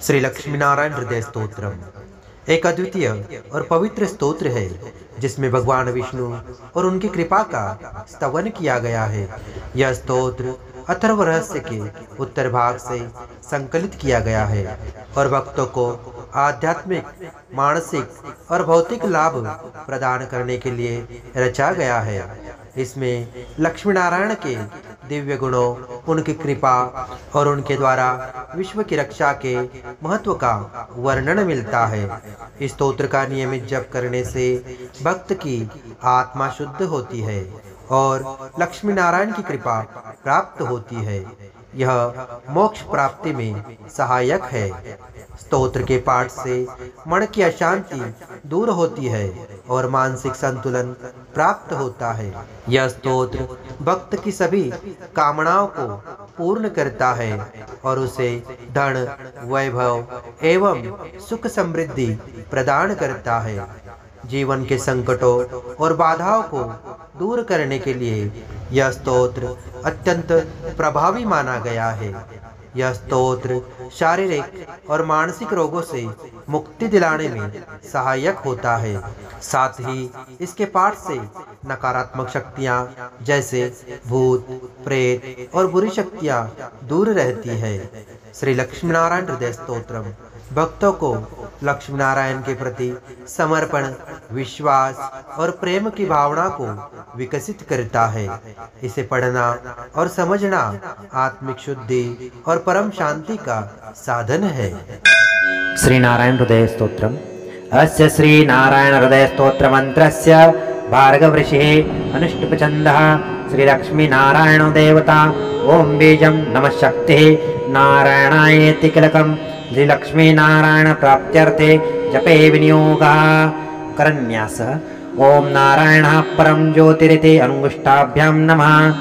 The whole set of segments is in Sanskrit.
श्री लक्ष्मीनारायण हृदय स्तोत्रम एक अद्वितीय और पवित्र स्तोत्र है जिसमें भगवान विष्णु और उनकी कृपा का स्तवन किया गया है। यह स्तोत्र अथर्व रहस्य के उत्तर भाग से संकलित किया गया है और भक्तों को आध्यात्मिक, मानसिक और भौतिक लाभ प्रदान करने के लिए रचा गया है। इसमें लक्ष्मी नारायण के दिव्य गुणों, उनकी कृपा और उनके द्वारा विश्व की रक्षा के महत्व का वर्णन मिलता है। इस स्तोत्र का नियमित जप करने से भक्त की आत्मा शुद्ध होती है और लक्ष्मी नारायण की कृपा प्राप्त होती है। यह मोक्ष प्राप्ति में सहायक है। स्तोत्र के पाठ से मन की अशांति दूर होती है और मानसिक संतुलन प्राप्त होता है। यह स्तोत्र भक्त की सभी कामनाओं को पूर्ण करता है और उसे धन, वैभव एवं सुख समृद्धि प्रदान करता है। जीवन के संकटों और बाधाओं को दूर करने के लिए यह स्तोत्र अत्यंत प्रभावी माना गया है। यह स्तोत्र शारीरिक और मानसिक रोगों से मुक्ति दिलाने में सहायक होता है। साथ ही इसके पाठ से नकारात्मक शक्तियां जैसे भूत, प्रेत और बुरी शक्तियां दूर रहती है। श्री लक्ष्मी नारायण हृदय स्तोत्रम भक्तों को लक्ष्मी नारायण के प्रति समर्पण, विश्वास और प्रेम की भावना को विकसित करता है। इसे पढ़ना और समझना आत्मिक शुद्धि और परम शांति का साधन है। श्री नारायण हृदय स्तोत्रम अस्य श्री नारायण हृदय स्तोत्र मंत्रस्य भार्गव ऋषिः अनुष्टुप्छन्दः श्री लक्ष्मी नारायणो देवता ओम बीजं नमः शक्तिः नारायणायेति किलकम् श्री लक्ष्मी नारायण प्राप्त्यर्थे जपे विनियोगः। करन्यासः ओम नारायणः परं ज्योतिरिति अंगुष्ठाभ्यां नमः।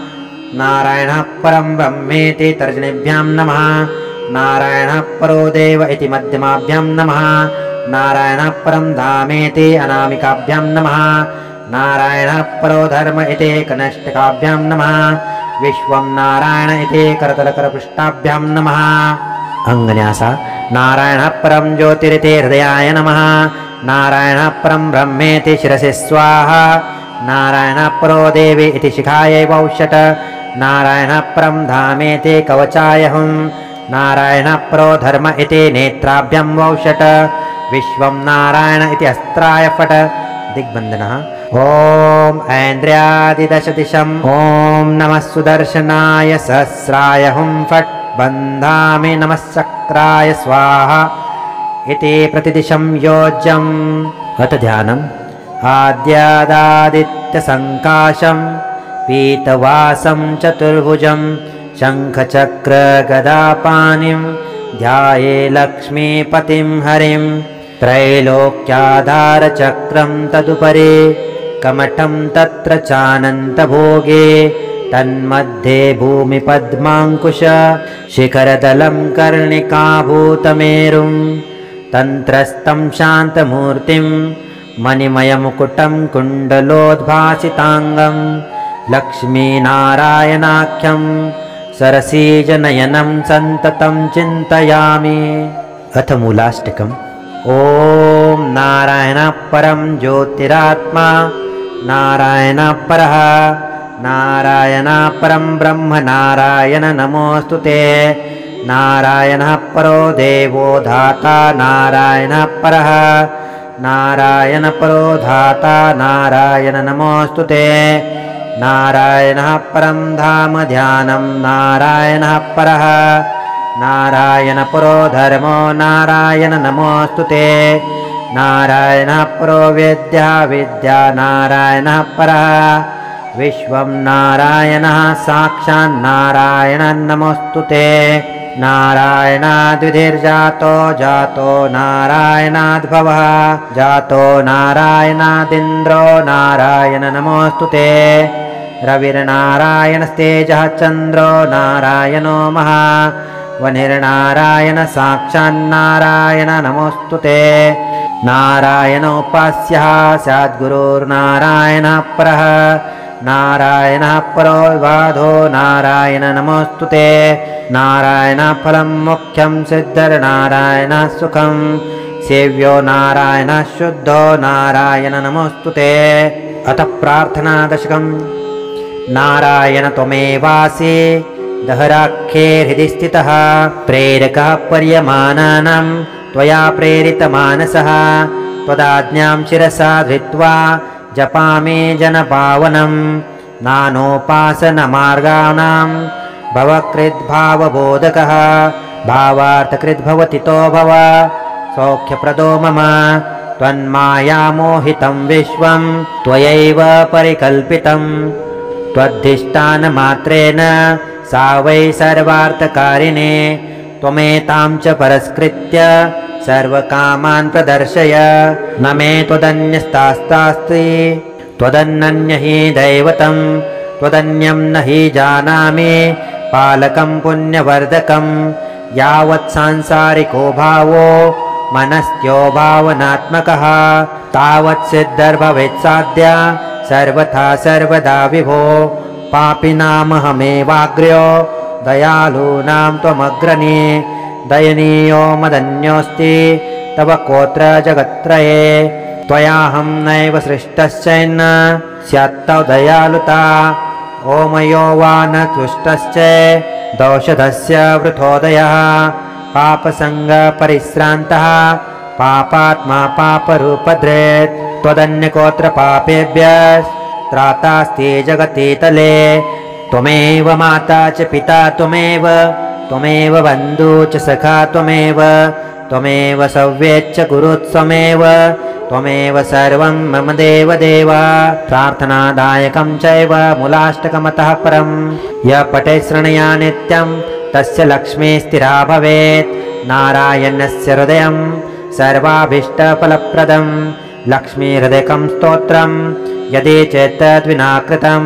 नारायणः परं ब्रह्मेति तर्जनीभ्यां नमः। नारायणः परो देव इति मध्यमाभ्यां नमः। नारायणः परं धामेति अनामिकाभ्यां नमः। नारायणः परो धर्म इति कनिष्ठिकाभ्यां नमः। विश्वं नारायण इति करतलकरपृष्ठाभ्यां नमः। अंगन्यासा नारायणः परं ज्योतिरिति हृदयाय नमः। नारायणः परं ब्रह्मेति शिरसि स्वाहा। नारायणः परो देवी इति शिखायै वौषट। नारायणः परं धामेति कवचाय हुं। नारायणः परो धर्म इति नेत्राभ्यां वौषट। विश्वं नारायण इति अस्त्राय फट। दिग्बन्धनः ओम ऐन्द्रियादिदशदिशम् ओम नमः सुदर्शनाय सहस्राय हुं फट्। बन्धामि नमः चक्राय स्वाहा इति प्रतिदिशं योज्यम्। अथ ध्यानम् आद्यादादित्यसङ्काशं पीतवासं चतुर्भुजं शङ्खचक्रगदापाणिं ध्याये लक्ष्मीपतिं हरिं। त्रैलोक्याधारचक्रं तदुपरि कमठं तत्र चानन्तभोगे। तन्मध्ये भूमिपद्माङ्कुश शिखरदलं कर्णिकाभूतमेरुं। तन्त्रस्तं शान्तमूर्तिं मणिमयमुकुटं कुण्डलोद्भासिताङ्गं। लक्ष्मीनारायणाख्यं सरसीजनयनं सन्ततं चिन्तयामि। अथ मूलाष्टकम् ओम नारायणः परं ज्योतिरात्मा नारायणः परः नारायणः परं ब्रह्म नारायण नमोऽस्तुते। नारायणः परो देवो धाता नारायणः परः नारायण परो धाता नारायण नमोऽस्तुते। नारायणः परं धाम ध्यानं नारायणः परः नारायण परो धर्मो नारायण नमोऽस्तुते। नारायणः परो वेद्या विद्या नारायणः परः। विश्वं नारायणः साक्षात् नारायण नमोऽस्तुते। नारायणाद्विधिर्जातो जातो नारायणाद्भवः। जातो नारायणादिन्द्रो नारायण नमोऽस्तुते। रविर्नारायणस्तेजः चन्द्रो नारायणो महः। वनिर्नारायण साक्षान्नारायण नमोऽस्तुते। नारायणोपास्यः स्याद्गुरुर्नारायणः परः नारायणः परो विबाधो नारायण नमोऽस्तुते नारायणः फलं मोक्षं सिद्धिर्नारायणः सुखं सेव्यो नारायणः शुद्धो नारायण नमोऽस्तुते। अथ प्रार्थना दशकम्। नारायण त्वमेवासि दहराख्ये हृदि स्थितः प्रेरकः पर्यमानानां त्वया प्रेरितमानसः त्वदाज्ञां शिरसा धृत्वा जपामि जनपावनं नानोपासनमार्गाणां भवकृद्भावबोधकः भावार्थकृद्भवतितो भव सौख्यप्रदो मम त्वन्मायामोहितं विश्वं त्वयैव परिकल्पितं त्वद्धिष्ठानमात्रेण सा वै सर्वार्थकारिणे त्वमेतां च परस्कृत्य सर्वकामान् प्रदर्शय न मे त्वदन्यस्तास्ति त्वदन्यं हि दैवतं त्वदन्यं न हि जानामि पालकं पुण्यवर्धकं यावत् सांसारिको भावो मनस्त्यो भावनात्मकः तावत् सिद्धिर्भवेत् साध्या सर्वथा सर्वदा विभो पापिनामहमेवाग्र्यो दयालूनां त्वमग्रणी दयनीयो मदन्योऽस्ति तव कोत्र जगत्त्रये त्वयाहं नैव सृष्टश्चैन्न स्यात्तव दयालुता ओमयो वा न तुष्टश्च दोषधस्य वृथोदयः पापसङ्गपरिश्रान्तः पापात्मा पापरूपधृत् त्वदन्यकोत्र पापेभ्यः त्रातास्ति जगति तले त्वमेव माता च पिता त्वमेव त्वमेव बन्धु च सखा त्वमेव सव्येच्च गुरुत्वमेव त्वमेव सर्वं मम देवदेव। प्रार्थनादायकं चैव मूलाष्टकमतः परं यः पठेत् शृणुया नित्यं तस्य लक्ष्मी स्थिरा भवेत् नारायणस्य हृदयं सर्वाभीष्टफलप्रदं लक्ष्मीहृदयकं स्तोत्रं यदि चेत्तद्विना कृतं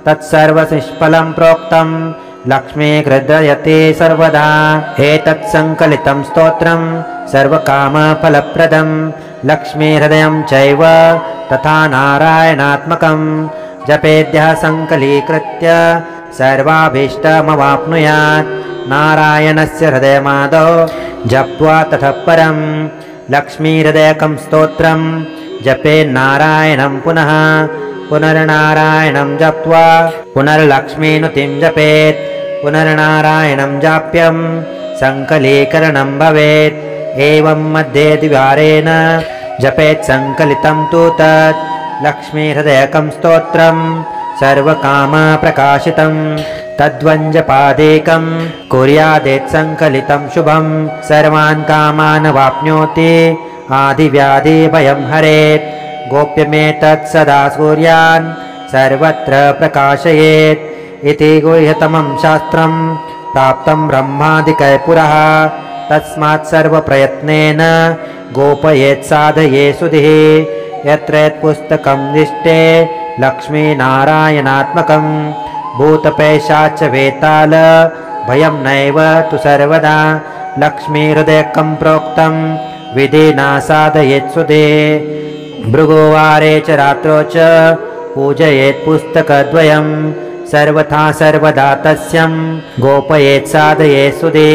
तत्सर्वनिष्फलं प्रोक्तं लक्ष्मीहृदयते सर्वदा एतत् संकलितं स्तोत्रं सर्वकामफलप्रदं लक्ष्मीहृदयं चैव तथा नारायणात्मकं जपेद्यः संकलीकृत्य सर्वाभीष्टमवाप्नुयात् नारायणस्य हृदयमादौ जप्त्वा ततः परं लक्ष्मीहृदयकं स्तोत्रं जपेन्नारायणं पुनः पुनर्नारायणं जप्त्वा पुनर्लक्ष्मीनुतिं जपेत् पुनर्नारायणं जाप्यं संकलीकरणं भवेत् एवं मध्ये द्विवारेण जपेत् संकलितं तु तत् लक्ष्मीहृदयकं स्तोत्रं सर्वकामप्रकाशितं तद्वञ्जपादेकं कुर्यादेत् संकलितं शुभं सर्वान् कामान् वाप्नोति आदिव्याधिभयं हरेत् गोप्यमेतत् सदा सूर्यान् सर्वत्र प्रकाशयेत् इति गुह्यतमं शास्त्रं प्राप्तं ब्रह्मादिकैः पुरः तस्मात् सर्वप्रयत्नेन गोपयेत् साधयेत् सुधिः यत्र यत्पुस्तकं दिष्टे लक्ष्मीनारायणात्मकं भूतपैशाच वेताल भयं नैव तु सर्वदा लक्ष्मीहृदयकं प्रोक्तं विधिना साधयेत् सुधे भृगुवारे च रात्रौ च पूजयेत् पुस्तकद्वयं सर्वथा सर्वदा तस्यं गोपयेत् साधयेत् सुधे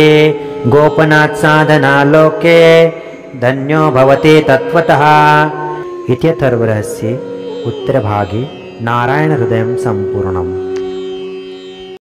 गोपनात् साधना लोके धन्यो भवति तत्त्वतः। इत्यथर्वरहस्ये उत्तरभागे नारायणहृदयं सम्पूर्णम्।